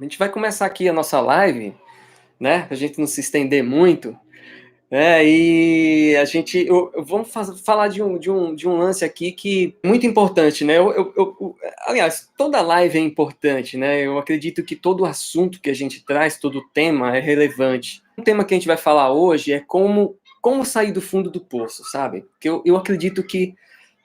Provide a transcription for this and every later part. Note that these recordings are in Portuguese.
A gente vai começar aqui a nossa live, né? Pra gente não se estender muito, né? E a gente, vamos falar de um lance aqui que é muito importante, né? Aliás, toda live é importante, né? Eu acredito que todo assunto que a gente traz, todo tema é relevante. O tema que a gente vai falar hoje é como sair do fundo do poço, sabe? Porque eu acredito que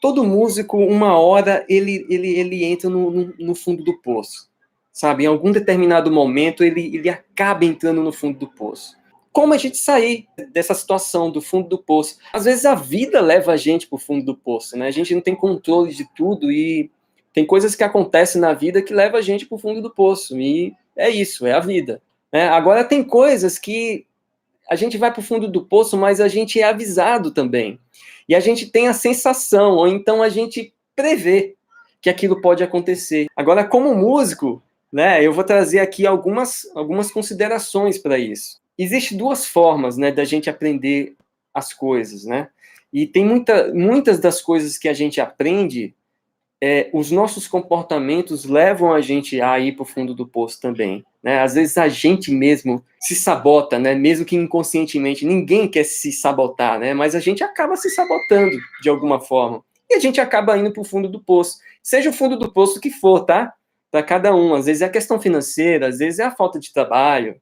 todo músico, uma hora, ele entra no fundo do poço, sabe? Em algum determinado momento, ele acaba entrando no fundo do poço. Como a gente sair dessa situação, do fundo do poço? Às vezes a vida leva a gente para o fundo do poço, né? A gente não tem controle de tudo e tem coisas que acontecem na vida que levam a gente para o fundo do poço. E é isso, é a vida, né? Agora, tem coisas que a gente vai para o fundo do poço, mas a gente é avisado também. E a gente tem a sensação, ou então a gente prevê que aquilo pode acontecer. Agora, como músico, né, eu vou trazer aqui algumas considerações para isso. Existem duas formas, né, da gente aprender as coisas, né? E tem muitas das coisas que a gente aprende, os nossos comportamentos levam a gente a ir para o fundo do poço também, né? Às vezes a gente mesmo se sabota, né? Mesmo que inconscientemente, ninguém quer se sabotar, né? Mas a gente acaba se sabotando de alguma forma. E a gente acaba indo para o fundo do poço. Seja o fundo do poço que for, tá? Para cada um. Às vezes é a questão financeira, às vezes é a falta de trabalho,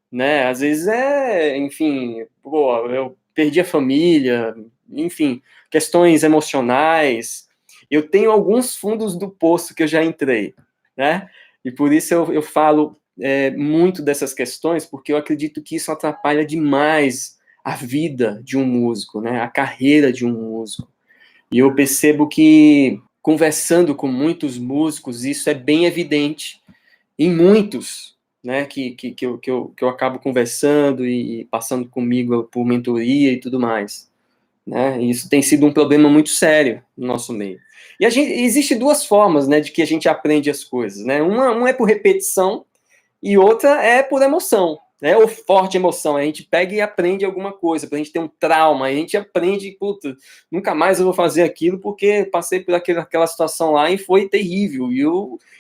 né? Às vezes enfim, pô, eu perdi a família, enfim, questões emocionais. Eu tenho alguns fundos do poço que eu já entrei, né? E por isso eu falo muito dessas questões, porque eu acredito que isso atrapalha demais a vida de um músico, né? A carreira de um músico. E eu percebo que, conversando com muitos músicos, isso é bem evidente em muitos, né, que eu acabo conversando e passando comigo por mentoria e tudo mais, né, e isso tem sido um problema muito sério no nosso meio. E existe duas formas, né, de que a gente aprende as coisas, né, uma é por repetição e outra é por emoção, né, ou forte emoção. A gente pega e aprende alguma coisa, pra gente ter um trauma, a gente aprende, puta, nunca mais eu vou fazer aquilo porque passei por aquela situação lá e foi terrível,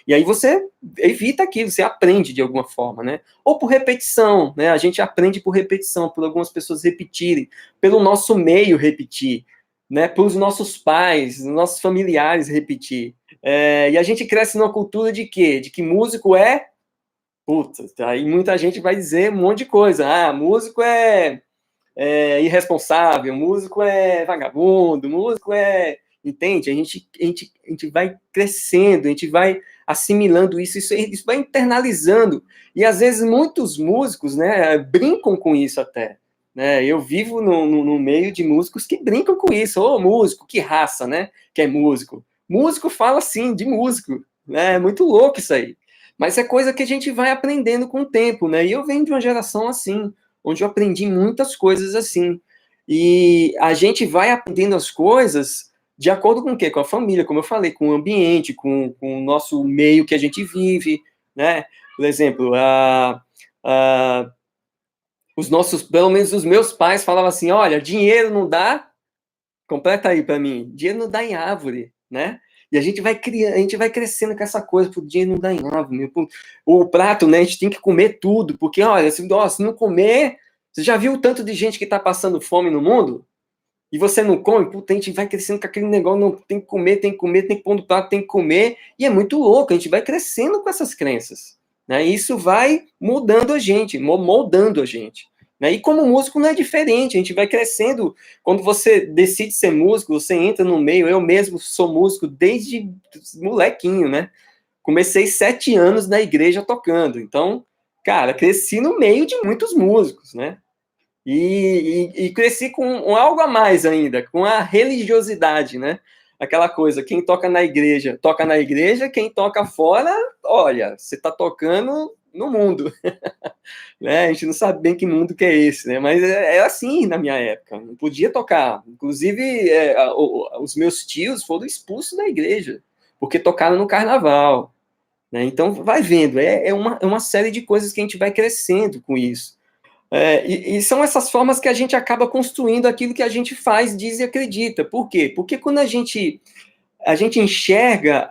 e aí você evita aquilo, você aprende de alguma forma, né, ou por repetição, né, a gente aprende por repetição, por algumas pessoas repetirem, pelo nosso meio repetir, né, pelos nossos pais, nossos familiares repetir, e a gente cresce numa cultura de quê? De que músico puta, aí muita gente vai dizer um monte de coisa. Ah, músico é irresponsável, músico é vagabundo, músico é... Entende? A gente vai crescendo, a gente vai assimilando isso vai internalizando. E às vezes muitos músicos, né, brincam com isso até. Né? Eu vivo no meio de músicos que brincam com isso. Ô, músico, que raça, né? Que é músico. Músico fala assim, de músico. Né? É muito louco isso aí. Mas é coisa que a gente vai aprendendo com o tempo, né? E eu venho de uma geração assim, onde eu aprendi muitas coisas assim. E a gente vai aprendendo as coisas de acordo com o quê? Com a família, como eu falei, com o ambiente, com o nosso meio que a gente vive, né? Por exemplo, pelo menos os meus pais falavam assim, olha, dinheiro não dá, completa aí para mim, dinheiro não dá em árvore, né? E a gente vai criando, a gente vai crescendo com essa coisa, o dinheiro não dá em árvore. O prato, né? A gente tem que comer tudo, porque, olha, se não comer, você já viu o tanto de gente que está passando fome no mundo? E você não come? Puta, a gente vai crescendo com aquele negócio, não, tem que comer, tem que comer, tem que pôr no prato, tem que comer. E é muito louco, a gente vai crescendo com essas crenças. Né? E isso vai mudando a gente, moldando a gente. Né? E como músico não é diferente, a gente vai crescendo. Quando você decide ser músico, você entra no meio. Eu mesmo sou músico desde molequinho, né? Comecei 7 anos na igreja tocando. Então, cara, cresci no meio de muitos músicos, né? E cresci com algo a mais ainda, com a religiosidade, né? Aquela coisa, quem toca na igreja, quem toca fora, olha, você está tocando no mundo. Né? A gente não sabe bem que mundo que é esse, né? Mas é assim na minha época, não podia tocar. Inclusive, os meus tios foram expulsos da igreja, porque tocaram no carnaval. Né? Então, vai vendo, é uma série de coisas que a gente vai crescendo com isso. E são essas formas que a gente acaba construindo aquilo que a gente faz, diz e acredita. Por quê? Porque quando a gente enxerga,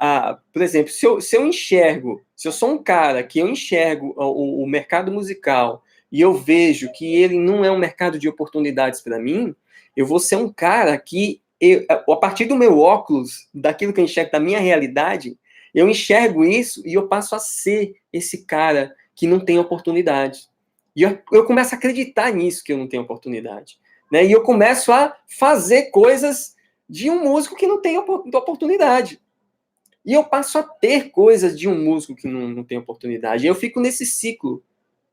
por exemplo, se eu enxergo Se eu sou um cara que eu enxergo o mercado musical e eu vejo que ele não é um mercado de oportunidades para mim, eu vou ser um cara que, a partir do meu óculos, daquilo que eu enxergo da minha realidade, eu enxergo isso e eu passo a ser esse cara que não tem oportunidade. E eu começo a acreditar nisso, que eu não tenho oportunidade. Né? E eu começo a fazer coisas de um músico que não tem oportunidade. E eu passo a ter coisas de um músico que não tem oportunidade. E eu fico nesse ciclo,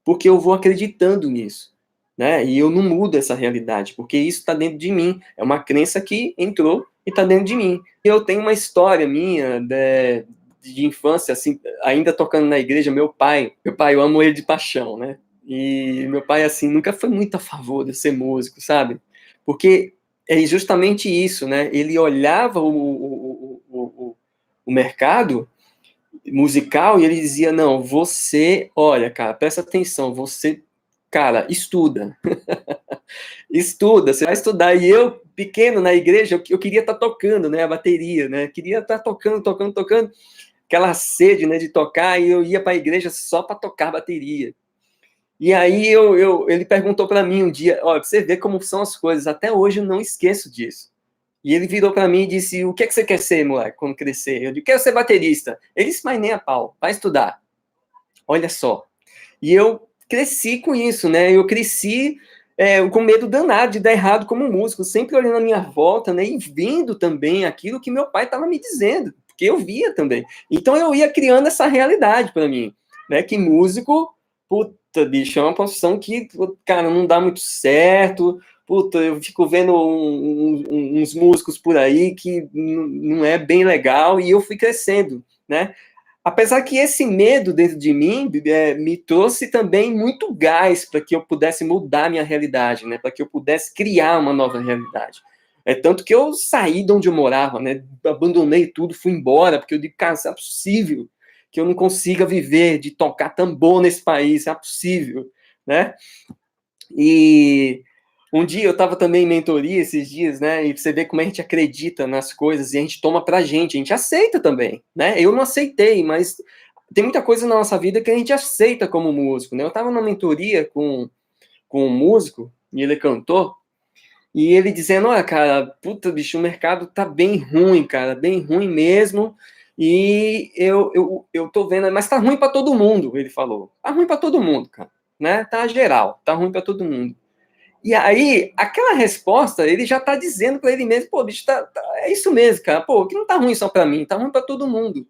porque eu vou acreditando nisso. Né? E eu não mudo essa realidade, porque isso está dentro de mim. É uma crença que entrou e está dentro de mim. Eu tenho uma história minha de infância, assim, ainda tocando na igreja, meu pai, eu amo ele de paixão, né? E meu pai, assim, nunca foi muito a favor de ser músico, sabe? Porque é justamente isso, né? Ele olhava o mercado musical e ele dizia, não, você, olha, cara, presta atenção, você, cara, estuda. Estuda, você vai estudar. E eu, pequeno, na igreja, eu queria estar tocando, né, a bateria, né? Queria estar tocando, aquela sede, né, de tocar, e eu ia para a igreja só para tocar bateria. E aí ele perguntou para mim um dia, olha, pra você ver como são as coisas, até hoje eu não esqueço disso. E ele virou para mim e disse, o que é que você quer ser, moleque, quando crescer? Eu disse, quero ser baterista. Ele disse, mas nem a pau, vai estudar. Olha só. E eu cresci com isso, né? Eu cresci com medo danado de dar errado como músico, sempre olhando a minha volta, né? E vendo também aquilo que meu pai estava me dizendo, porque eu via também. Então eu ia criando essa realidade para mim, né? Que músico, puta, bicho, é uma profissão que, cara, não dá muito certo. Puta, eu fico vendo uns músicos por aí que não é bem legal, e eu fui crescendo, né? Apesar que esse medo dentro de mim me trouxe também muito gás para que eu pudesse mudar minha realidade, né? Para que eu pudesse criar uma nova realidade. Tanto que eu saí de onde eu morava, né? Abandonei tudo, fui embora, porque eu digo, cara, isso é possível que eu não consiga viver de tocar tambor nesse país, é possível, né? E um dia eu estava também em mentoria esses dias, né? E você vê como a gente acredita nas coisas e a gente toma pra gente, a gente aceita também, né? Eu não aceitei, mas tem muita coisa na nossa vida que a gente aceita como músico, né? Eu estava numa mentoria com um músico, e ele é cantor, e ele dizendo, olha, cara, puta, bicho, o mercado tá bem ruim, cara, bem ruim mesmo, e eu tô vendo, mas tá ruim para todo mundo, ele falou. Tá ruim para todo mundo, cara, né? Tá geral, tá ruim para todo mundo. E aí, aquela resposta, ele já tá dizendo para ele mesmo, pô, bicho, é isso mesmo, cara, pô, que não tá ruim só para mim, tá ruim para todo mundo.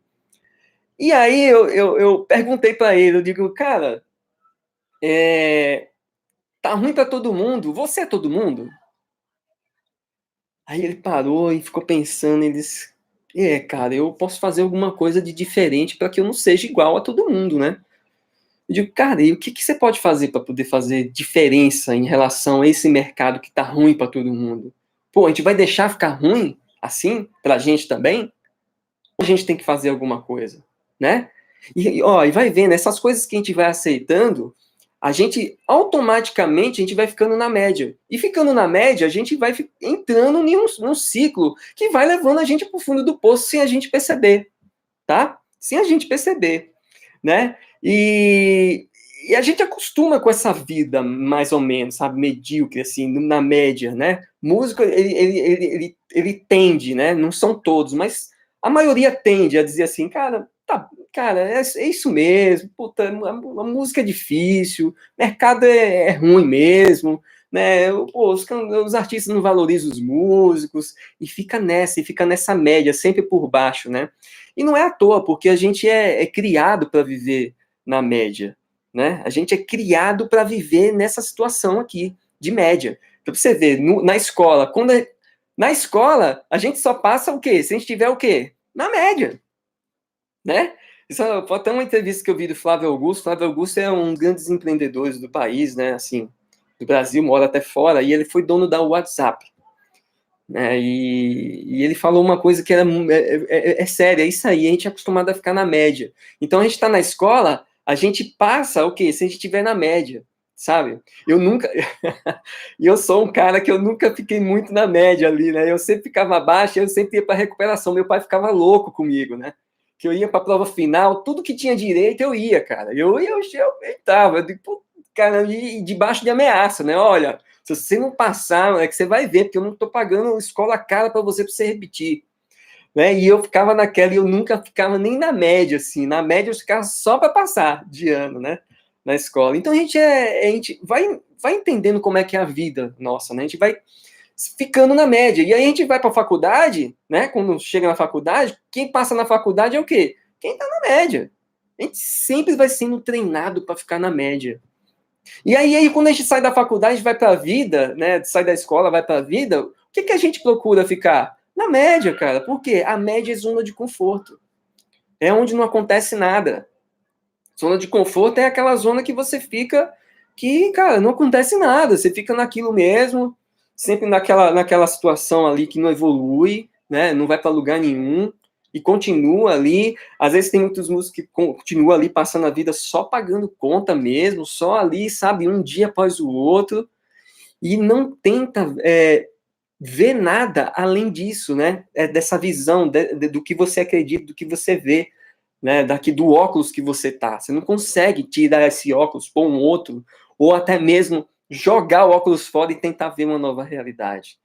E aí eu perguntei para ele, eu digo, cara, tá ruim para todo mundo, você é todo mundo? Aí ele parou e ficou pensando, ele disse, cara, eu posso fazer alguma coisa de diferente para que eu não seja igual a todo mundo, né? Eu digo, cara, e o que você pode fazer para poder fazer diferença em relação a esse mercado que tá ruim para todo mundo? Pô, a gente vai deixar ficar ruim assim pra gente também? Ou a gente tem que fazer alguma coisa, né? E vai vendo, essas coisas que a gente vai aceitando, a gente automaticamente a gente vai ficando na média. E ficando na média, a gente vai entrando num ciclo que vai levando a gente pro fundo do poço sem a gente perceber, tá? Sem a gente perceber, né? E a gente acostuma com essa vida, mais ou menos, sabe, medíocre, assim, na média, né? Músico, ele tende, né? Não são todos, mas a maioria tende a dizer assim, cara, tá, cara, é isso mesmo, puta, a música é difícil, mercado é ruim mesmo, né? Pô, os artistas não valorizam os músicos, e fica nessa média, sempre por baixo, né? E não é à toa, porque a gente é criado para viver na média, né? A gente é criado para viver nessa situação aqui, de média. Para você ver, na escola, na escola, a gente só passa o quê? Se a gente tiver o quê? Na média, né? Isso foi até uma entrevista que eu vi do Flávio Augusto. Flávio Augusto é um dos grandes empreendedores do país, né? Assim, do Brasil, mora até fora, e ele foi dono da WhatsApp. Né? E ele falou uma coisa que é séria, é isso aí, a gente é acostumado a ficar na média. Então a gente está na escola, a gente passa o quê? Se a gente estiver na média, sabe? Eu nunca. E eu sou um cara que eu nunca fiquei muito na média ali, né? Eu sempre ficava abaixo, eu sempre ia para recuperação. Meu pai ficava louco comigo, né? que eu ia para a prova final, tudo que tinha direito eu ia, cara. Eu estava, cara, e debaixo de ameaça, né? Olha, se você não passar, é que você vai ver, porque eu não estou pagando escola cara para você repetir. Né? E eu ficava naquela, e eu nunca ficava nem na média, assim. Na média eu ficava só para passar de ano, né? Na escola. Então a gente vai entendendo como é que é a vida nossa, né? A gente vai ficando na média. E aí a gente vai para a faculdade, né? Quando chega na faculdade, quem passa na faculdade é o quê? Quem está na média. A gente sempre vai sendo treinado para ficar na média. E aí, quando a gente sai da faculdade, a gente vai para a vida, né? Sai da escola, vai para a vida, o que a gente procura ficar? Na média, cara. Por quê? A média é zona de conforto. É onde não acontece nada. Zona de conforto é aquela zona que você fica que, cara, não acontece nada. Você fica naquilo mesmo, sempre naquela situação ali que não evolui, né? Não vai para lugar nenhum e continua ali. Às vezes tem muitos músicos que continuam ali passando a vida só pagando conta mesmo, só ali, sabe, um dia após o outro, e não tenta ver nada além disso, né? Dessa visão do que você acredita, do que você vê, né? Daqui do óculos que você tá. Você não consegue tirar esse óculos, pôr um outro, ou até mesmo jogar o óculos fora e tentar ver uma nova realidade,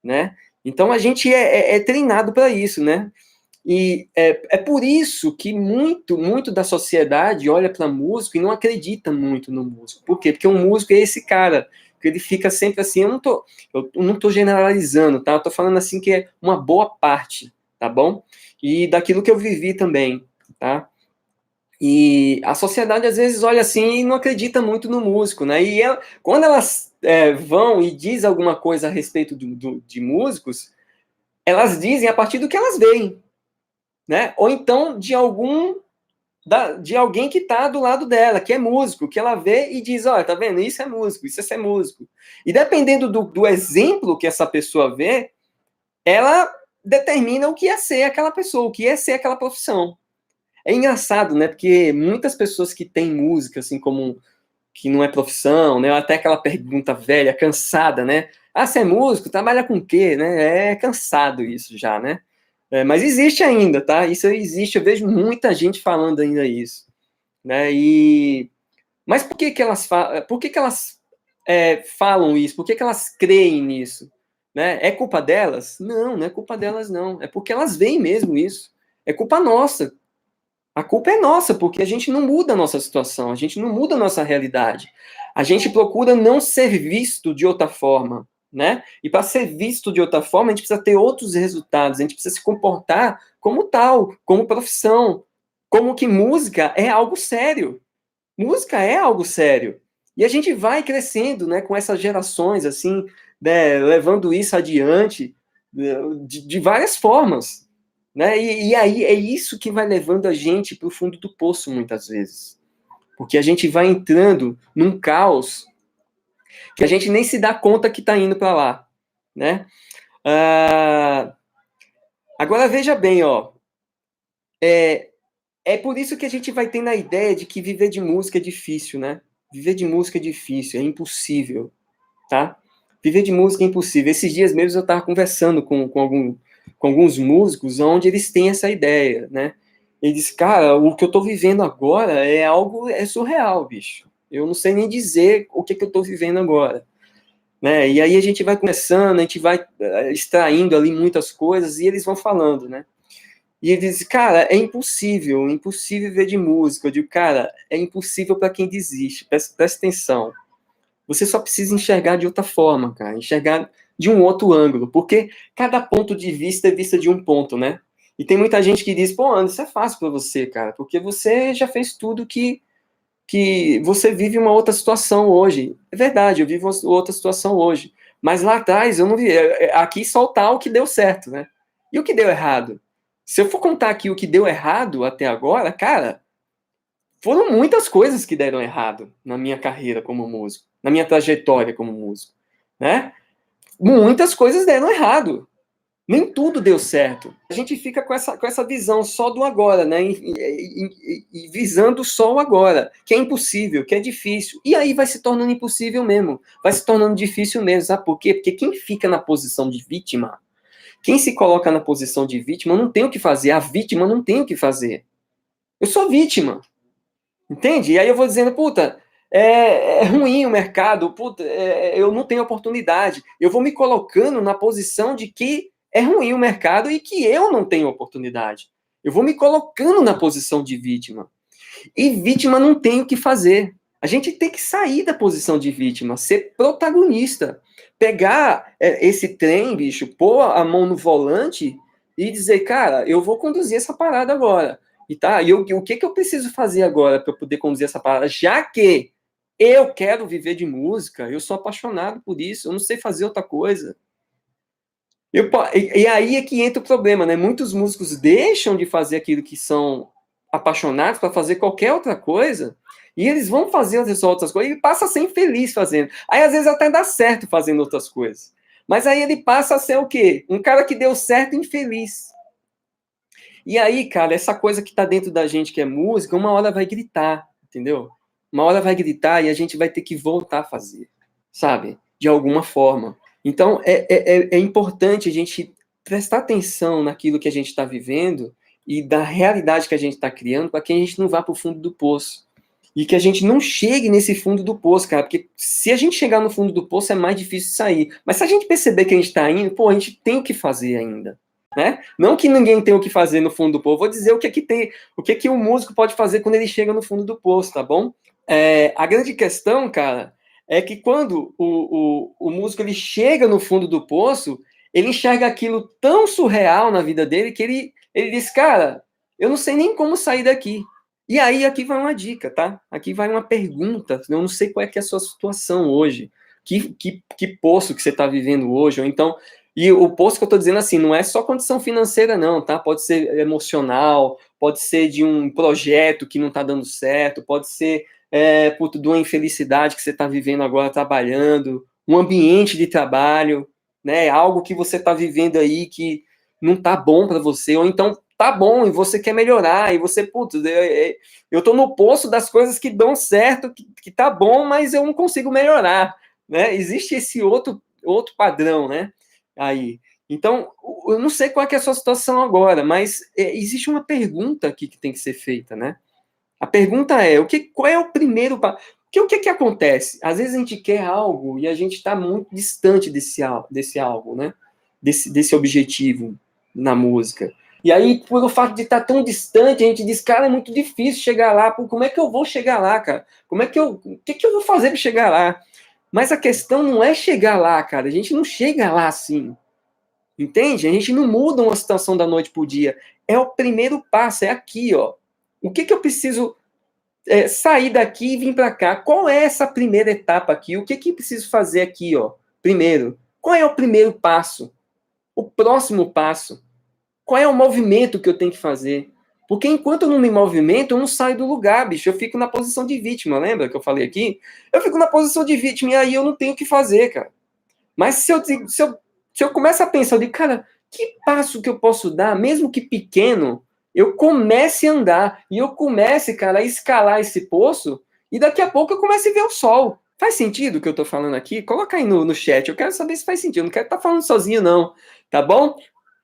né? Então a gente é treinado para isso, né? E é por isso que muito da sociedade olha para músico e não acredita muito no músico. Por quê? Porque um músico é esse cara, que ele fica sempre assim, eu não tô generalizando, tá? Eu tô falando assim que é uma boa parte, tá bom? E daquilo que eu vivi também, tá? E a sociedade às vezes olha assim e não acredita muito no músico, né? E quando elas vão e diz alguma coisa a respeito de músicos, elas dizem a partir do que elas veem, né? Ou então de alguém que está do lado dela, que é músico, que ela vê e diz, olha, tá vendo? Isso é músico, isso é ser músico. E dependendo do exemplo que essa pessoa vê, ela determina o que é ser aquela pessoa, o que é ser aquela profissão. É engraçado, né? Porque muitas pessoas que têm música, assim, como que não é profissão, né? Até aquela pergunta velha, cansada, né? Ah, você é músico? Trabalha com o quê, né? É cansado isso já, né? Mas existe ainda, tá? Isso existe, eu vejo muita gente falando ainda isso, né? Mas por que elas falam isso? Por que elas creem nisso? Né? É culpa delas? Não, não é culpa delas, não. É porque elas veem mesmo isso. É culpa nossa. A culpa é nossa, porque a gente não muda a nossa situação, a gente não muda a nossa realidade. A gente procura não ser visto de outra forma, né? E para ser visto de outra forma, a gente precisa ter outros resultados, a gente precisa se comportar como tal, como profissão, como que música é algo sério. Música é algo sério. E a gente vai crescendo, né, com essas gerações, assim, né, levando isso adiante de várias formas. Né? E aí é isso que vai levando a gente para o fundo do poço, muitas vezes. Porque a gente vai entrando num caos que a gente nem se dá conta que está indo para lá. Né? Agora veja bem, ó. É por isso que a gente vai tendo a ideia de que viver de música é difícil, né? Viver de música é difícil, é impossível, tá? Viver de música é impossível. Esses dias mesmo eu estava conversando com alguns músicos onde eles têm essa ideia, né? Ele disse, cara, o que eu estou vivendo agora é surreal, bicho. Eu não sei nem dizer o que eu estou vivendo agora. Né? E aí a gente vai conversando, a gente vai extraindo ali muitas coisas e eles vão falando, né? E ele diz, cara, é impossível, impossível viver de música. Eu digo, cara, é impossível para quem desiste. Presta atenção. Você só precisa enxergar de outra forma, cara. Enxergar de um outro ângulo. Porque cada ponto de vista é vista de um ponto, né? E tem muita gente que diz, pô, Anderson, isso é fácil para você, cara. Porque você já fez tudo que você vive uma outra situação hoje. É verdade, eu vivo uma outra situação hoje. Mas lá atrás eu não vi. Aqui só tá o que deu certo, né? E o que deu errado? Se eu for contar aqui o que deu errado até agora, cara, foram muitas coisas que deram errado na minha carreira como músico, na minha trajetória como músico, né? Muitas coisas deram errado. Nem tudo deu certo. A gente fica com essa visão só do agora, né? E visando só o agora, que é impossível, que é difícil. E aí vai se tornando impossível mesmo. Vai se tornando difícil mesmo. Sabe por quê? Porque quem fica na posição de vítima, Quem se coloca na posição de vítima não tem o que fazer, a vítima não tem o que fazer. Eu sou vítima, entende? E aí eu vou dizendo, puta, é ruim o mercado, puta, eu não tenho oportunidade. Eu vou me colocando na posição de que é ruim o mercado e que eu não tenho oportunidade. Eu vou me colocando na posição de vítima. E vítima não tem o que fazer. A gente tem que sair da posição de vítima, ser protagonista. Pegar esse trem, bicho, pôr a mão no volante e dizer, cara, eu vou conduzir essa parada agora. E tá, o que eu preciso fazer agora para poder conduzir essa parada? Já que eu quero viver de música, eu sou apaixonado por isso, eu não sei fazer outra coisa. E aí é que entra o problema, né? Muitos músicos deixam de fazer aquilo que são apaixonados para fazer qualquer outra coisa, e eles vão fazer as outras coisas, e passa a ser infeliz fazendo. Aí às vezes até dá certo fazendo outras coisas. Mas aí ele passa a ser o quê? Um cara que deu certo infeliz. E aí, cara, essa coisa que tá dentro da gente que é música, uma hora vai gritar, entendeu? Uma hora vai gritar e a gente vai ter que voltar a fazer, sabe? De alguma forma. Então, é importante a gente prestar atenção naquilo que a gente está vivendo e da realidade que a gente está criando para que a gente não vá para o fundo do poço. E que a gente não chegue nesse fundo do poço, cara, porque se a gente chegar no fundo do poço é mais difícil sair. Mas se a gente perceber que a gente está indo, pô, a gente tem o que fazer ainda. Né? Não que ninguém tem o que fazer no fundo do poço, vou dizer o que é que tem, o que é que o músico pode fazer quando ele chega no fundo do poço, tá bom? A grande questão, cara, é que quando o músico ele chega no fundo do poço, ele enxerga aquilo tão surreal na vida dele que ele diz, cara, eu não sei nem como sair daqui. E aí aqui vai uma dica, tá? Aqui vai uma pergunta, eu não sei qual é que é a sua situação hoje, que poço que você está vivendo hoje, ou então, e o poço que eu estou dizendo assim, não é só condição financeira não, tá? Pode ser emocional, pode ser de um projeto que não está dando certo, pode ser de uma infelicidade que você está vivendo agora trabalhando, um ambiente de trabalho, né? Algo que você está vivendo aí que não tá bom para você, ou então tá bom e você quer melhorar, e você, eu tô no poço das coisas que dão certo, que tá bom, mas eu não consigo melhorar, né? Existe esse outro padrão, né? Aí. Então, eu não sei qual é a sua situação agora, mas existe uma pergunta aqui que tem que ser feita, né? A pergunta é, qual é o primeiro... Porque o que acontece? Às vezes a gente quer algo e a gente está muito distante desse algo, né? Desse objetivo na música. E aí, por o fato de estar tão distante, a gente diz, cara, é muito difícil chegar lá. Pô, como é que eu vou chegar lá, cara? O que eu vou fazer para chegar lá? Mas a questão não é chegar lá, cara. A gente não chega lá assim. Entende? A gente não muda uma situação da noite pro dia. É o primeiro passo, é aqui, ó. O que eu preciso sair daqui e vir para cá? Qual é essa primeira etapa aqui? O que preciso fazer aqui, ó? Primeiro, qual é o primeiro passo? O próximo passo? Qual é o movimento que eu tenho que fazer? Porque enquanto eu não me movimento, eu não saio do lugar, bicho. Eu fico na posição de vítima, lembra que eu falei aqui? Eu fico na posição de vítima e aí eu não tenho o que fazer, cara. Mas se eu começo a pensar, eu digo, cara, que passo que eu posso dar, mesmo que pequeno, eu comece a andar e eu comece, cara, a escalar esse poço e daqui a pouco eu comece a ver o sol. Faz sentido o que eu tô falando aqui? Coloca aí no chat, eu quero saber se faz sentido. Eu não quero estar falando sozinho, não, tá bom?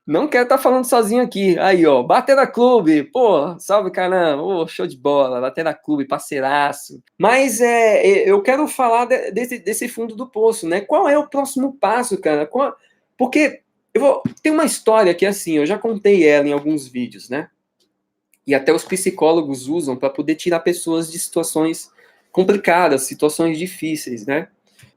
Não quero estar falando sozinho aqui. Aí, ó, Batera Clube. Pô, salve, caramba. Ô, show de bola. Batera Clube, parceiraço. Mas eu quero falar desse fundo do poço, né? Qual é o próximo passo, cara? Porque tem uma história que, assim, eu já contei ela em alguns vídeos, né? E até os psicólogos usam para poder tirar pessoas de situações complicadas, situações difíceis, né?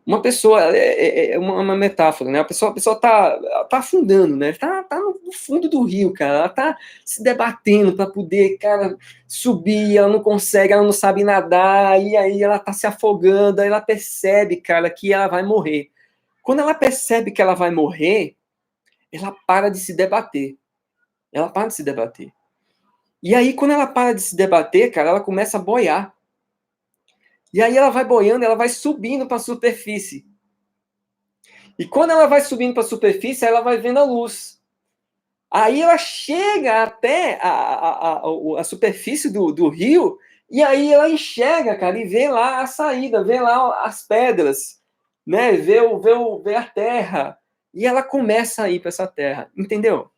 Uma pessoa, é uma metáfora, né? A pessoa tá afundando, né? Tá no fundo do rio, cara. Ela tá se debatendo para poder, cara, subir, ela não consegue, ela não sabe nadar, e aí ela tá se afogando, aí ela percebe, cara, que ela vai morrer. Quando ela percebe que ela vai morrer, ela para de se debater. Ela para de se debater. E aí, quando ela para de se debater, cara, ela começa a boiar. E aí ela vai boiando, ela vai subindo para a superfície. E quando ela vai subindo para a superfície, ela vai vendo a luz. Aí ela chega até a superfície do rio, e aí ela enxerga, cara, e vê lá a saída, vê lá as pedras, né? Vê a terra. e ela começa a ir para essa terra, entendeu?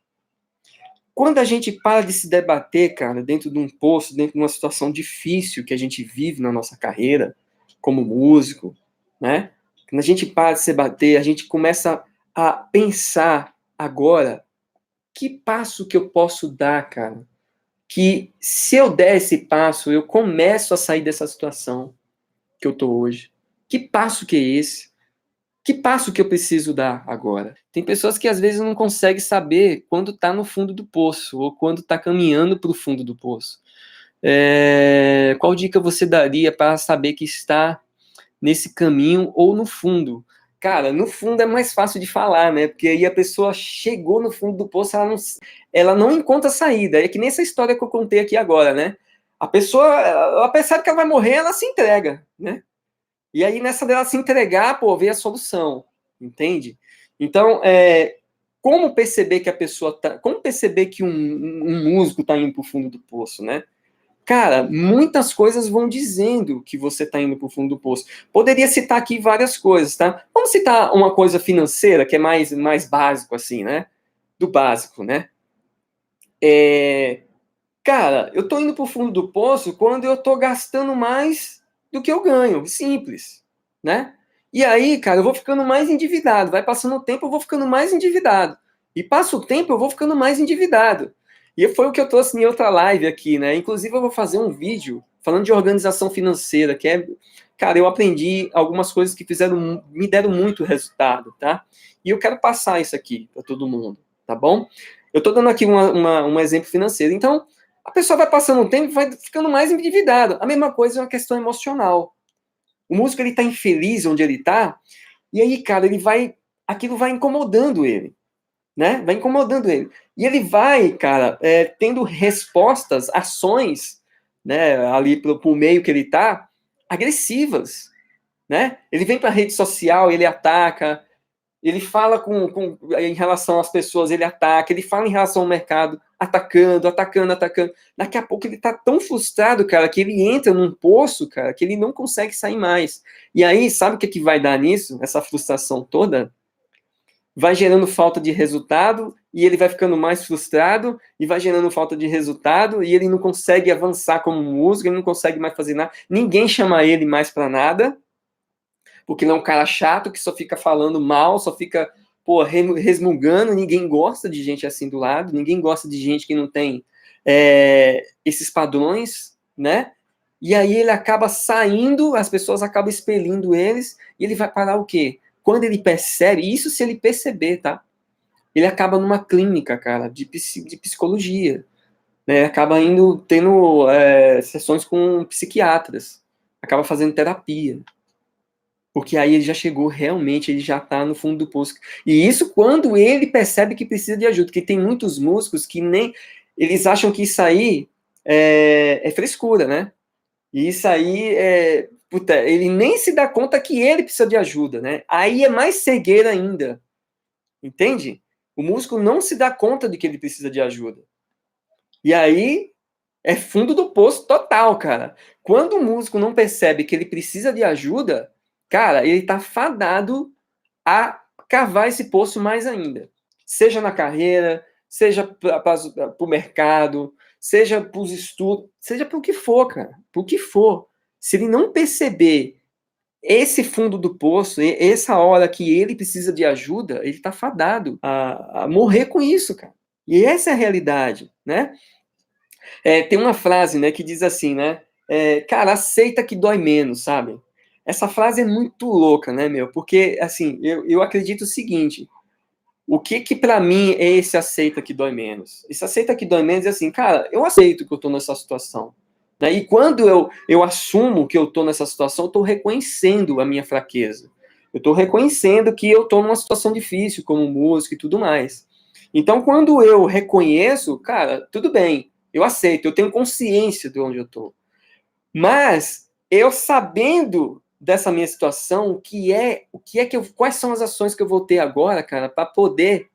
Quando a gente para de se debater, cara, dentro de um poço, dentro de uma situação difícil que a gente vive na nossa carreira, como músico, né? Quando a gente para de se debater, a gente começa a pensar agora, que passo que eu posso dar, cara? Que se eu der esse passo, eu começo a sair dessa situação que eu tô hoje. Que passo que é esse? Que passo que eu preciso dar agora? Tem pessoas que às vezes não conseguem saber quando está no fundo do poço ou quando está caminhando para o fundo do poço. Qual dica você daria para saber que está nesse caminho ou no fundo? Cara, no fundo é mais fácil de falar, né? Porque aí a pessoa chegou no fundo do poço, ela não encontra saída. É que nem essa história que eu contei aqui agora, né? A pessoa, ela percebe que ela vai morrer, ela se entrega, né? E aí, nessa dela se entregar, pô, vem a solução, entende? Então, como perceber que a pessoa tá. Como perceber que um músico tá indo pro fundo do poço, né? Cara, muitas coisas vão dizendo que você tá indo pro fundo do poço. Poderia citar aqui várias coisas, tá? Vamos citar uma coisa financeira, que é mais básico, assim, né? Do básico, né? Cara, eu tô indo pro fundo do poço quando eu tô gastando mais do que eu ganho, simples, né? E aí, cara, eu vou ficando mais endividado, vai passando o tempo, eu vou ficando mais endividado. E passa o tempo, eu vou ficando mais endividado. E foi o que eu trouxe em outra live aqui, né? Inclusive, eu vou fazer um vídeo falando de organização financeira, cara, eu aprendi algumas coisas que me deram muito resultado, tá? E eu quero passar isso aqui para todo mundo, tá bom? Eu tô dando aqui um exemplo financeiro. Então, a pessoa vai passando o tempo e vai ficando mais endividada. A mesma coisa é uma questão emocional. O músico, ele tá infeliz onde ele tá, e aí, cara, aquilo vai incomodando ele, né? Vai incomodando ele. E ele vai, cara, tendo respostas, ações, né, ali pro meio que ele tá, agressivas, né? Ele vem pra rede social, ele ataca, ele fala em relação às pessoas, ele ataca, ele fala em relação ao mercado, atacando, atacando, atacando. Daqui a pouco ele tá tão frustrado, cara, que ele entra num poço, cara, que ele não consegue sair mais. E aí, sabe o que vai dar nisso? Essa frustração toda? Vai gerando falta de resultado, e ele vai ficando mais frustrado, e vai gerando falta de resultado, e ele não consegue avançar como músico, ele não consegue mais fazer nada. Ninguém chama ele mais para nada, porque ele é um cara chato que só fica falando mal, só fica, pô, resmungando, ninguém gosta de gente assim do lado, ninguém gosta de gente que não tem esses padrões, né? E aí ele acaba saindo, as pessoas acabam expelindo eles, e ele vai parar o quê? Quando ele percebe, isso se ele perceber, tá? Ele acaba numa clínica, cara, de psicologia, né? Acaba tendo sessões com psiquiatras, acaba fazendo terapia. Porque aí ele já chegou, realmente, ele já tá no fundo do poço. E isso quando ele percebe que precisa de ajuda, porque tem muitos músicos que nem... Eles acham que isso aí é frescura, né? E isso aí puta, ele nem se dá conta que ele precisa de ajuda, né? Aí é mais cegueira ainda. Entende? O músico não se dá conta de que ele precisa de ajuda. E aí é fundo do poço total, cara. Quando o músico não percebe que ele precisa de ajuda, cara, ele tá fadado a cavar esse poço mais ainda. Seja na carreira, seja para o mercado, seja para os estudos, seja para o que for, cara. Para o que for. Se ele não perceber esse fundo do poço, essa hora que ele precisa de ajuda, ele tá fadado a morrer com isso, cara. E essa é a realidade, né? Tem uma frase, né, que diz assim, né? Cara, aceita que dói menos, sabe? Essa frase é muito louca, né, meu? Porque, assim, eu acredito o seguinte: o que para mim é esse aceita que dói menos? Esse aceita que dói menos é assim, cara, eu aceito que eu tô nessa situação. Né? E quando eu assumo que eu tô nessa situação, eu tô reconhecendo a minha fraqueza. Eu tô reconhecendo que eu tô numa situação difícil, como músico e tudo mais. Então, quando eu reconheço, cara, tudo bem, eu aceito, eu tenho consciência de onde eu tô. Mas eu sabendo dessa minha situação, quais são as ações que eu vou ter agora, cara, para poder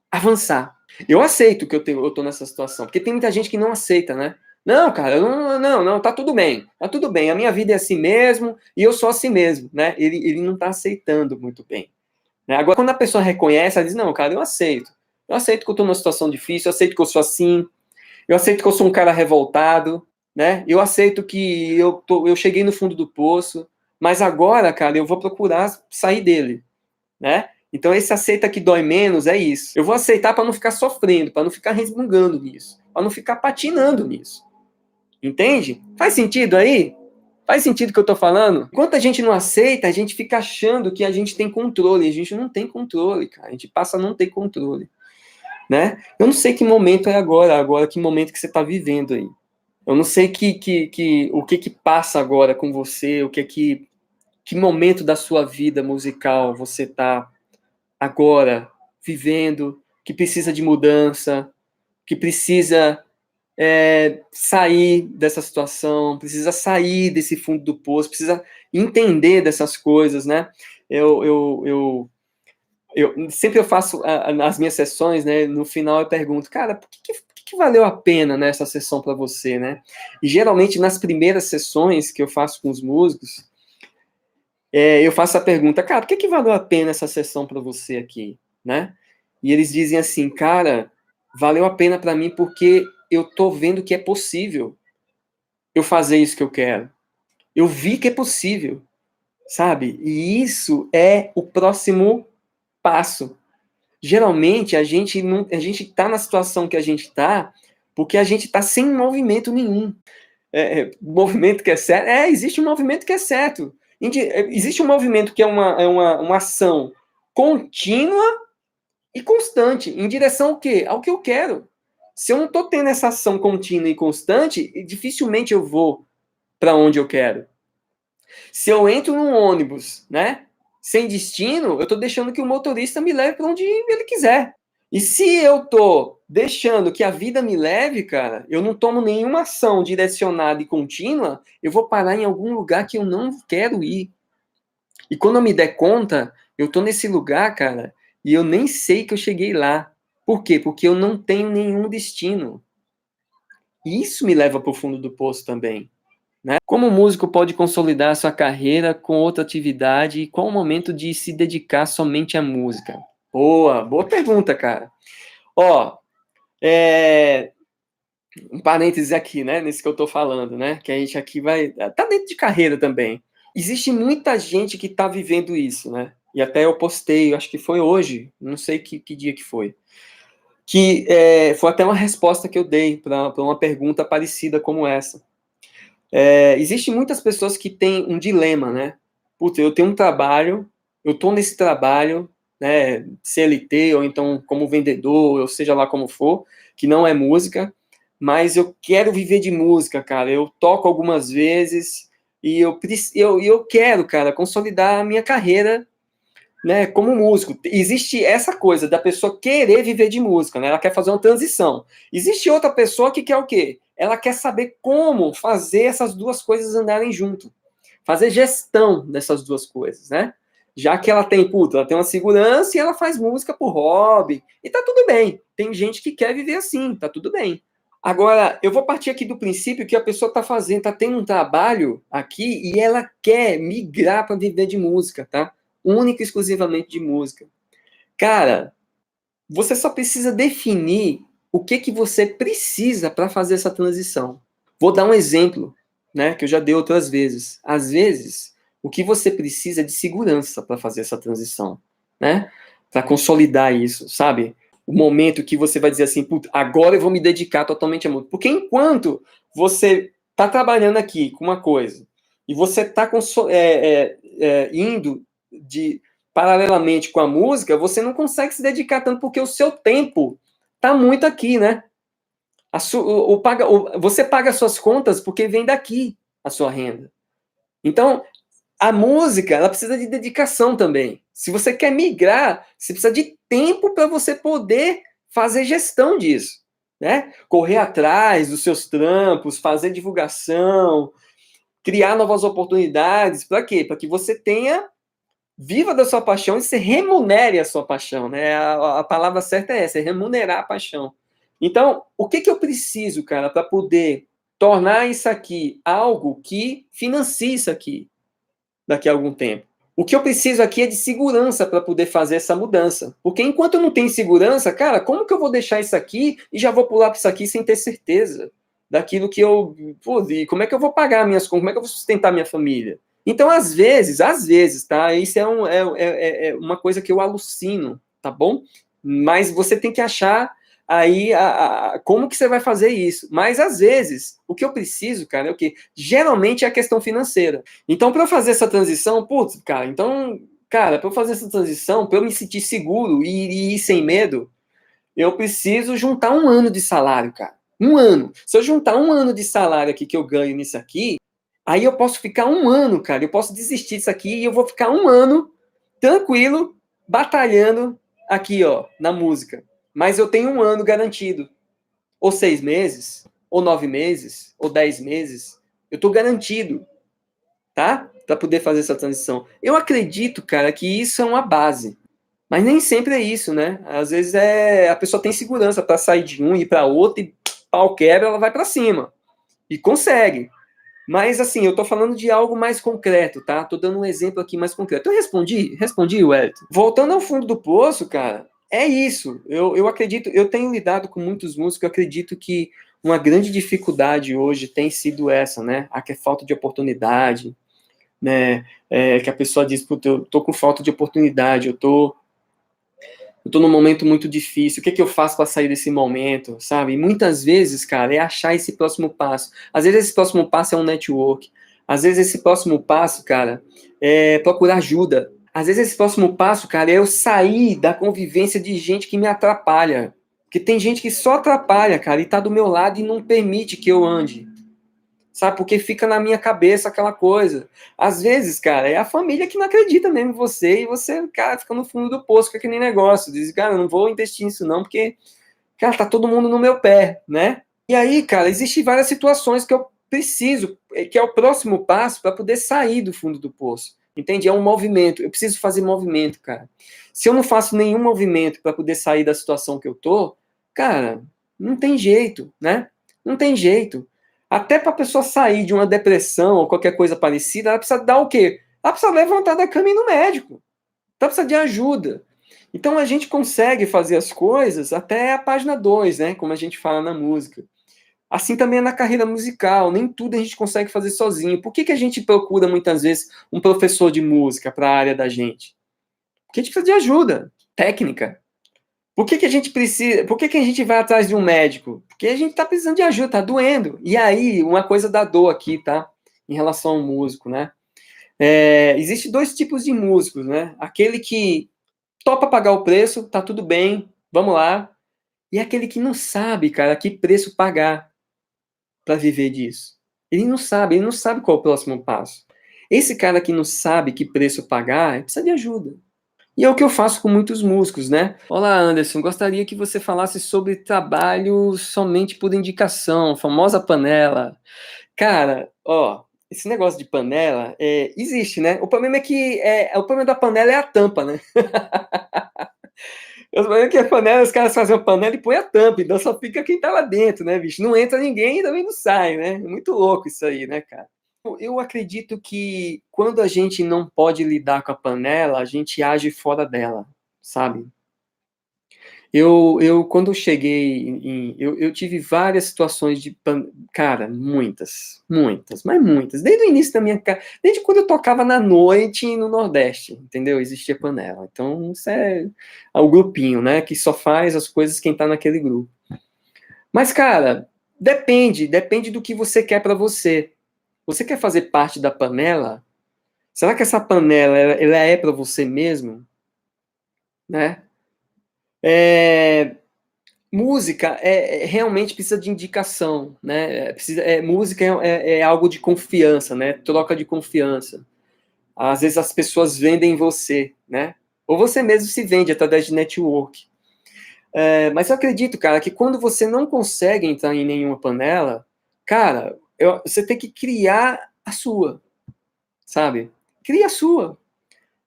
avançar. Eu aceito que eu tô nessa situação, porque tem muita gente que não aceita, né? Não, cara, não, tá tudo bem, a minha vida é assim mesmo, e eu sou assim mesmo, né? Ele não tá aceitando muito bem, Né? Agora, quando a pessoa reconhece, ela diz, não, cara, eu aceito. Eu aceito que eu estou numa situação difícil, eu aceito que eu sou assim, eu aceito que eu sou um cara revoltado, né? Eu aceito que eu cheguei no fundo do poço, mas agora, cara, eu vou procurar sair dele, né? Então, esse aceita que dói menos é isso. Eu vou aceitar para não ficar sofrendo, para não ficar resmungando nisso, para não ficar patinando nisso. Entende? Faz sentido aí? Faz sentido o que eu tô falando? Enquanto a gente não aceita, a gente fica achando que a gente tem controle. A gente não tem controle, cara. A gente passa a não ter controle, né? Eu não sei que momento é agora que momento que você tá vivendo aí. Eu não sei o que passa agora com você, que momento da sua vida musical você tá agora vivendo, que precisa de mudança, que precisa sair dessa situação, precisa sair desse fundo do poço, precisa entender dessas coisas, né? Sempre eu faço as minhas sessões, né? No final eu pergunto, cara, por que valeu a pena, né, essa sessão para você, né? E geralmente nas primeiras sessões que eu faço com os músicos, eu faço a pergunta, cara, por que valeu a pena essa sessão para você aqui, né? E eles dizem assim, cara, valeu a pena para mim porque eu tô vendo que é possível eu fazer isso que eu quero. Eu vi que é possível, sabe? E isso é o próximo passo. Geralmente a gente tá na situação que a gente tá porque a gente tá sem movimento nenhum. Movimento que é certo. Existe um movimento que é certo. Existe um movimento que é uma ação contínua e constante, em direção ao quê? Ao que eu quero. Se eu não estou tendo essa ação contínua e constante, dificilmente eu vou para onde eu quero. Se eu entro num ônibus, né, sem destino, eu estou deixando que o motorista me leve para onde ele quiser. E se eu estou deixando que a vida me leve, cara, eu não tomo nenhuma ação direcionada e contínua, eu vou parar em algum lugar que eu não quero ir. E quando eu me der conta, eu estou nesse lugar, cara, e eu nem sei que eu cheguei lá. Por quê? Porque eu não tenho nenhum destino. E isso me leva para o fundo do poço também. Né? Como o músico pode consolidar sua carreira com outra atividade e qual o momento de se dedicar somente à música? Boa pergunta, cara. Ó, um parênteses aqui, né, nesse que eu tô falando, né, que a gente aqui tá dentro de carreira também. Existe muita gente que tá vivendo isso, né, e até eu postei, acho que foi hoje, não sei que dia que foi foi até uma resposta que eu dei para uma pergunta parecida como essa. Existem muitas pessoas que têm um dilema, né? Putz, eu tenho um trabalho, eu estou nesse trabalho, né, CLT, ou então como vendedor, ou seja lá como for, que não é música, mas eu quero viver de música, cara. Eu toco algumas vezes e eu quero, cara, consolidar a minha carreira, né, como músico. Existe essa coisa da pessoa querer viver de música, né? Ela quer fazer uma transição. Existe outra pessoa que quer o quê? Ela quer saber como fazer essas duas coisas andarem junto. Fazer gestão dessas duas coisas, né? Já que ela tem uma segurança e ela faz música por hobby. E tá tudo bem. Tem gente que quer viver assim, tá tudo bem. Agora, eu vou partir aqui do princípio que a pessoa tá fazendo, tá tendo um trabalho aqui e ela quer migrar para viver de música, tá? Única e exclusivamente de música. Cara, você só precisa definir o que você precisa para fazer essa transição. Vou dar um exemplo, né, que eu já dei outras vezes. Às vezes, o que você precisa é de segurança para fazer essa transição, né? Para consolidar isso, sabe? O momento que você vai dizer assim, agora eu vou me dedicar totalmente à música. Porque enquanto você está trabalhando aqui com uma coisa e você está indo paralelamente com a música, você não consegue se dedicar tanto porque o seu tempo está muito aqui, né? Você paga as suas contas porque vem daqui a sua renda. Então, a música, ela precisa de dedicação também. Se você quer migrar, você precisa de tempo para você poder fazer gestão disso, né? Correr atrás dos seus trampos, fazer divulgação, criar novas oportunidades. Para quê? Para que você viva da sua paixão e se remunere a sua paixão, né? A palavra certa é essa, é remunerar a paixão. Então, o que eu preciso, cara, para poder tornar isso aqui algo que financie isso aqui daqui a algum tempo? O que eu preciso aqui é de segurança para poder fazer essa mudança. Porque enquanto eu não tenho segurança, cara, como que eu vou deixar isso aqui e já vou pular para isso aqui sem ter certeza daquilo que eu. Pô, e como é que eu vou pagar minhas contas? Como é que eu vou sustentar minha família? Então, às vezes, tá? Isso é uma coisa que eu alucino, tá bom? Mas você tem que achar aí como que você vai fazer isso. Mas, às vezes, o que eu preciso, cara, é o quê? Geralmente é a questão financeira. Então, para eu fazer essa transição, putz, cara, então, cara, para eu fazer essa transição, para eu me sentir seguro e ir sem medo, eu preciso juntar um ano de salário, cara. Um ano. Se eu juntar um ano de salário aqui que eu ganho nisso aqui, aí eu posso ficar um ano, cara. Eu posso desistir disso aqui e eu vou ficar um ano tranquilo, batalhando aqui, ó, na música. Mas eu tenho um ano garantido. Ou 6 meses, ou 9 meses, ou 10 meses. Eu tô garantido, tá? Para poder fazer essa transição. Eu acredito, cara, que isso é uma base. Mas nem sempre é isso, né? Às vezes a pessoa tem segurança para sair de um e ir para outro e pau quebra, ela vai para cima. E consegue. Mas assim, eu tô falando de algo mais concreto, tá? Tô dando um exemplo aqui mais concreto. Eu respondi? Respondi, Wellington. Voltando ao fundo do poço, cara, é isso. Eu acredito, eu tenho lidado com muitos músicos, eu acredito que uma grande dificuldade hoje tem sido essa, né? A que é falta de oportunidade, né? Que a pessoa diz, puta, eu tô com falta de oportunidade, eu tô num momento muito difícil, o que é que eu faço para sair desse momento, sabe? E muitas vezes, cara, é achar esse próximo passo. Às vezes esse próximo passo é um network. Às vezes esse próximo passo, cara, é procurar ajuda. Às vezes esse próximo passo, cara, é eu sair da convivência de gente que me atrapalha. Porque tem gente que só atrapalha, cara, e tá do meu lado e não permite que eu ande. Sabe? Porque fica na minha cabeça aquela coisa. Às vezes, cara, é a família que não acredita mesmo em você e você, cara, fica no fundo do poço com aquele negócio. Diz, cara, eu não vou investir nisso não, porque, cara, tá todo mundo no meu pé, né? E aí, cara, existem várias situações que eu preciso, que é o próximo passo para poder sair do fundo do poço. Entende? É um movimento. Eu preciso fazer movimento, cara. Se eu não faço nenhum movimento para poder sair da situação que eu tô, cara, não tem jeito, né? Não tem jeito. Até para a pessoa sair de uma depressão ou qualquer coisa parecida, ela precisa dar o quê? Ela precisa levantar da cama e ir no médico. Ela precisa de ajuda. Então a gente consegue fazer as coisas até a página 2, né? Como a gente fala na música. Assim também é na carreira musical, nem tudo a gente consegue fazer sozinho. Por que a gente procura muitas vezes um professor de música para a área da gente? Porque a gente precisa de ajuda técnica. Por que a gente precisa? Por que a gente vai atrás de um médico? Porque a gente está precisando de ajuda, tá doendo. E aí, uma coisa da dor aqui, tá? Em relação ao músico, né? Existe dois tipos de músicos, né? Aquele que topa pagar o preço, tá tudo bem, vamos lá. E aquele que não sabe, cara, que preço pagar para viver disso. Ele não sabe qual é o próximo passo. Esse cara que não sabe que preço pagar, precisa de ajuda. E é o que eu faço com muitos músicos, né? Olá, Anderson, gostaria que você falasse sobre trabalho somente por indicação, famosa panela. Cara, ó, esse negócio de panela existe, né? O problema é que o problema da panela é a tampa, né? O problema é que a panela, os caras fazem a panela e põem a tampa, então só fica quem tá lá dentro, né, bicho? Não entra ninguém e também não sai, né? É muito louco isso aí, né, cara? Eu acredito que quando a gente não pode lidar com a panela, a gente age fora dela, sabe? Quando eu cheguei eu tive várias situações cara, muitas, mas muitas. Desde o início da desde quando eu tocava na noite no Nordeste, entendeu? Existia panela. Então, isso é o grupinho, né? Que só faz as coisas quem tá naquele grupo. Mas, cara, depende do que você quer para você. Você quer fazer parte da panela? Será que essa panela ela é para você mesmo, né? É, música realmente precisa de indicação, né? Música é algo de confiança, né? Troca de confiança. Às vezes as pessoas vendem você, né? Ou você mesmo se vende através de network. Mas eu acredito, cara, que quando você não consegue entrar em nenhuma panela, cara, você tem que criar a sua, sabe? Cria a sua.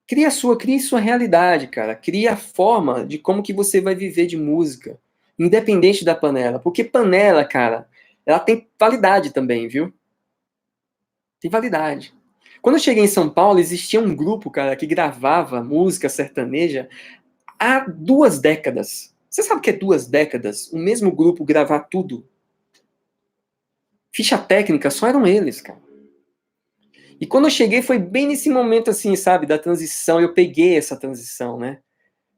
Cria a sua, crie sua realidade, cara. Cria a forma de como que você vai viver de música, independente da panela. Porque panela, cara, ela tem validade também, viu? Tem validade. Quando eu cheguei em São Paulo, existia um grupo, cara, que gravava música sertaneja há 2 décadas. Você sabe o que é 2 décadas? O mesmo grupo gravar tudo. Ficha técnica, só eram eles, cara. E quando eu cheguei, foi bem nesse momento, assim, sabe, da transição. Eu peguei essa transição, né?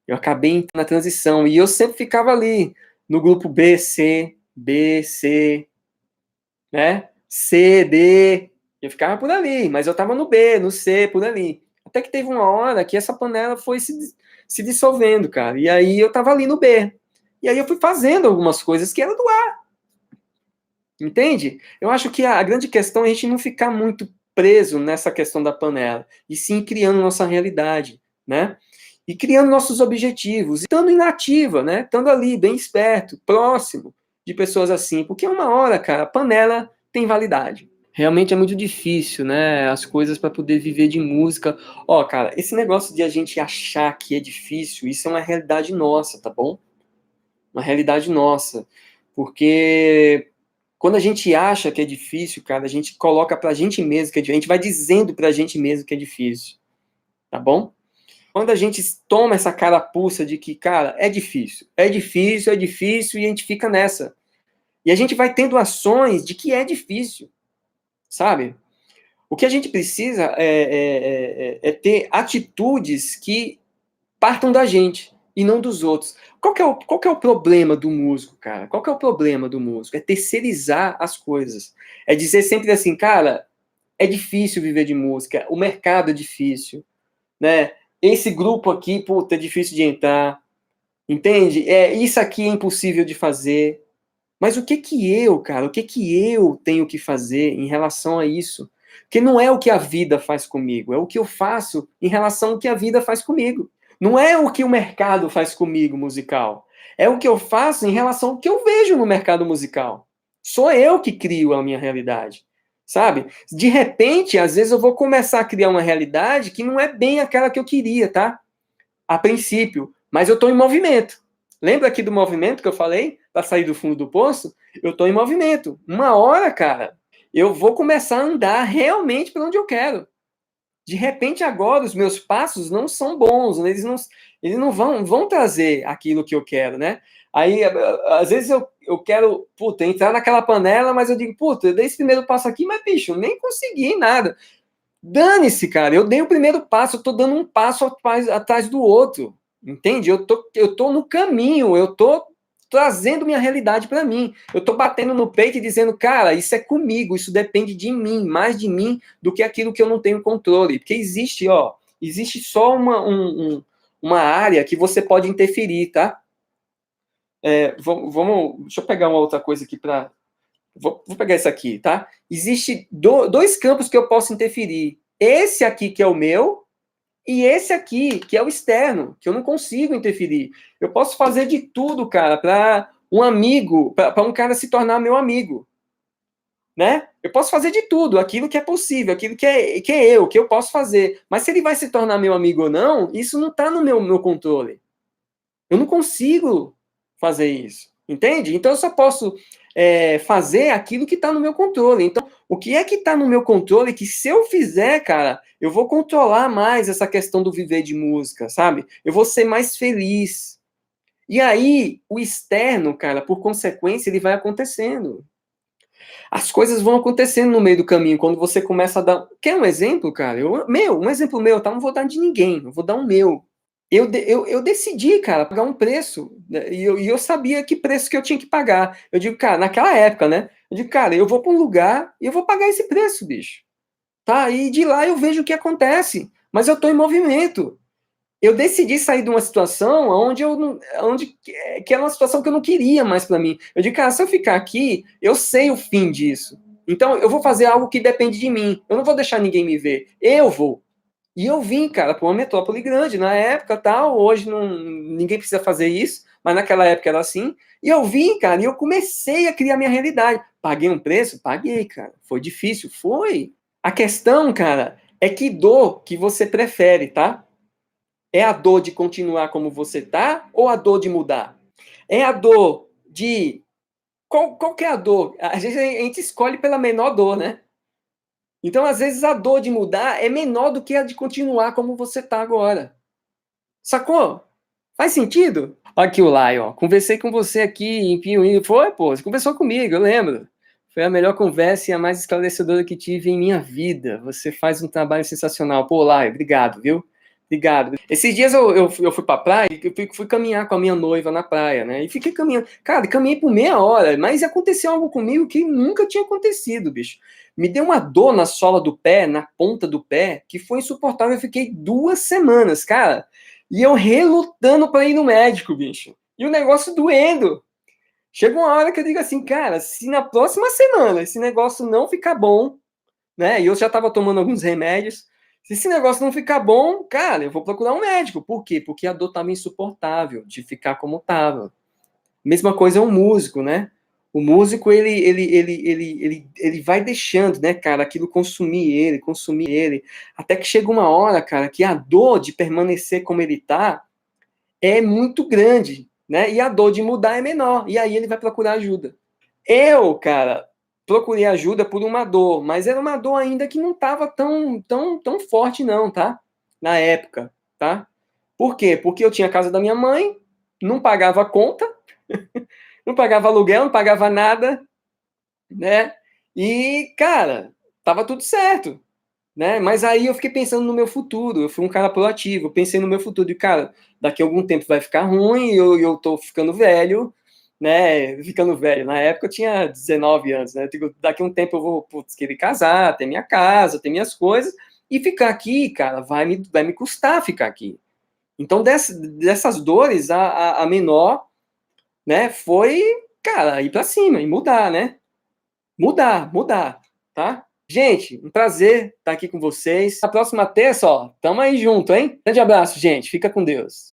Eu acabei entrando na transição. E eu sempre ficava ali, no grupo B, C, né? C, D. Eu ficava por ali, mas eu tava no B, no C, por ali. Até que teve uma hora que essa panela foi se dissolvendo, cara. E aí eu tava ali no B. E aí eu fui fazendo algumas coisas que eram do A. Entende? Eu acho que a grande questão é a gente não ficar muito preso nessa questão da panela, e sim criando nossa realidade, né? E criando nossos objetivos, e estando inativa, né? Estando ali, bem esperto, próximo de pessoas assim, porque uma hora, cara, a panela tem validade. Realmente é muito difícil, né? As coisas para poder viver de música. Ó, cara, esse negócio de a gente achar que é difícil, isso é uma realidade nossa, tá bom? Uma realidade nossa. Porque quando a gente acha que é difícil, cara, a gente coloca pra gente mesmo que é difícil, a gente vai dizendo pra gente mesmo que é difícil, tá bom? Quando a gente toma essa carapuça de que, cara, é difícil, e a gente fica nessa. E a gente vai tendo ações de que é difícil, sabe? O que a gente precisa é ter atitudes que partam da gente e não dos outros. Qual que é o problema do músico, cara? Qual que é o problema do músico? É terceirizar as coisas. É dizer sempre assim, cara, é difícil viver de música, o mercado é difícil, né? Esse grupo aqui, puta, é difícil de entrar, entende? Isso aqui é impossível de fazer. Mas o que que eu, cara, o que que eu tenho que fazer em relação a isso? Porque não é o que a vida faz comigo, é o que eu faço em relação ao que a vida faz comigo. Não é o que o mercado faz comigo musical. É o que eu faço em relação ao que eu vejo no mercado musical. Sou eu que crio a minha realidade. Sabe? De repente, às vezes eu vou começar a criar uma realidade que não é bem aquela que eu queria, tá? A princípio, mas eu estou em movimento. Lembra aqui do movimento que eu falei? Para sair do fundo do poço? Eu estou em movimento. Uma hora, cara, eu vou começar a andar realmente para onde eu quero. De repente, agora, os meus passos não são bons, né? Eles não vão trazer aquilo que eu quero, né? Aí, às vezes, eu quero, puta, entrar naquela panela, mas eu digo, puta, eu dei esse primeiro passo aqui, mas, bicho, nem consegui nada. Dane-se, cara, eu dei o primeiro passo, eu tô dando um passo atrás do outro, entende? Eu tô no caminho, eu tô trazendo minha realidade para mim. Eu tô batendo no peito e dizendo, cara, isso é comigo, isso depende de mim, mais de mim do que aquilo que eu não tenho controle. Porque existe só uma área que você pode interferir, tá? Deixa eu pegar uma outra coisa aqui para. Vou pegar esse aqui, tá? Existe dois campos que eu posso interferir. Esse aqui, que é o meu, e esse aqui, que é o externo, que eu não consigo interferir. Eu posso fazer de tudo, cara, para um amigo, para um cara se tornar meu amigo, né? Eu posso fazer de tudo, aquilo que é possível, aquilo que eu posso fazer. Mas se ele vai se tornar meu amigo ou não, isso não está no meu controle. Eu não consigo fazer isso, entende? Então eu só posso fazer aquilo que está no meu controle. Então, o que é que está no meu controle que se eu fizer, cara, eu vou controlar mais essa questão do viver de música, sabe? Eu vou ser mais feliz. E aí, o externo, cara, por consequência, ele vai acontecendo. As coisas vão acontecendo no meio do caminho, quando você começa a dar. Quer um exemplo, cara? Um exemplo meu, tá? Não vou dar de ninguém, eu vou dar um meu. Eu decidi, cara, pagar um preço, né, e eu sabia que preço que eu tinha que pagar. Eu digo, cara, naquela época, né? Eu digo, cara, eu vou para um lugar e eu vou pagar esse preço, bicho. Tá? E de lá eu vejo o que acontece. Mas eu estou em movimento. Eu decidi sair de uma situação onde eu não, onde que era uma situação que eu não queria mais para mim. Eu digo, cara, se eu ficar aqui, eu sei o fim disso. Então eu vou fazer algo que depende de mim. Eu não vou deixar ninguém me ver. Eu vou. E eu vim, cara, para uma metrópole grande na época, tal. Hoje ninguém precisa fazer isso, mas naquela época era assim. E eu vim, cara, e eu comecei a criar minha realidade. Paguei um preço? Paguei, cara. Foi difícil? Foi. A questão, cara, é que dor que você prefere, tá? É a dor de continuar como você tá ou a dor de mudar? É a dor de. Qual que é a dor? Às vezes a gente escolhe pela menor dor, né? Então, às vezes, a dor de mudar é menor do que a de continuar como você tá agora. Sacou? Faz sentido? Aqui o Lai, ó. Conversei com você aqui em Piuí. Foi, pô, você conversou comigo, eu lembro. Foi a melhor conversa e a mais esclarecedora que tive em minha vida. Você faz um trabalho sensacional. Pô, Lai, obrigado, viu? Obrigado. Esses dias eu fui pra praia e fui caminhar com a minha noiva na praia, né? E fiquei caminhando. Cara, caminhei por meia hora, mas aconteceu algo comigo que nunca tinha acontecido, bicho. Me deu uma dor na sola do pé, na ponta do pé, que foi insuportável. Eu fiquei 2 semanas, cara. E eu relutando para ir no médico, bicho. E o negócio doendo. Chega uma hora que eu digo assim, cara, se na próxima semana esse negócio não ficar bom, né? E eu já estava tomando alguns remédios. Se esse negócio não ficar bom, cara, eu vou procurar um médico. Por quê? Porque a dor estava insuportável de ficar como estava. Mesma coisa é um músico, né? O músico, ele vai deixando, né, cara, aquilo consumir ele, até que chega uma hora, cara, que a dor de permanecer como ele tá é muito grande, né? E a dor de mudar é menor. E aí ele vai procurar ajuda. Eu, cara, procurei ajuda por uma dor, mas era uma dor ainda que não estava tão forte, não, tá? Na época, tá? Por quê? Porque eu tinha a casa da minha mãe, não pagava conta, não pagava aluguel, não pagava nada, né? E, cara, tava tudo certo, né? Mas aí eu fiquei pensando no meu futuro. Eu fui um cara proativo, eu pensei no meu futuro. E, cara, daqui a algum tempo vai ficar ruim, eu tô ficando velho, né? Ficando velho. Na época eu tinha 19 anos, né? Digo, daqui a um tempo eu vou, putz, querer casar, ter minha casa, ter minhas coisas. E ficar aqui, cara, vai me custar ficar aqui. Então, dessas dores, a menor, né, foi, cara, ir pra cima e mudar, né? Mudar, tá? Gente, um prazer estar aqui com vocês. Na próxima terça, ó, tamo aí junto, hein? Grande abraço, gente. Fica com Deus.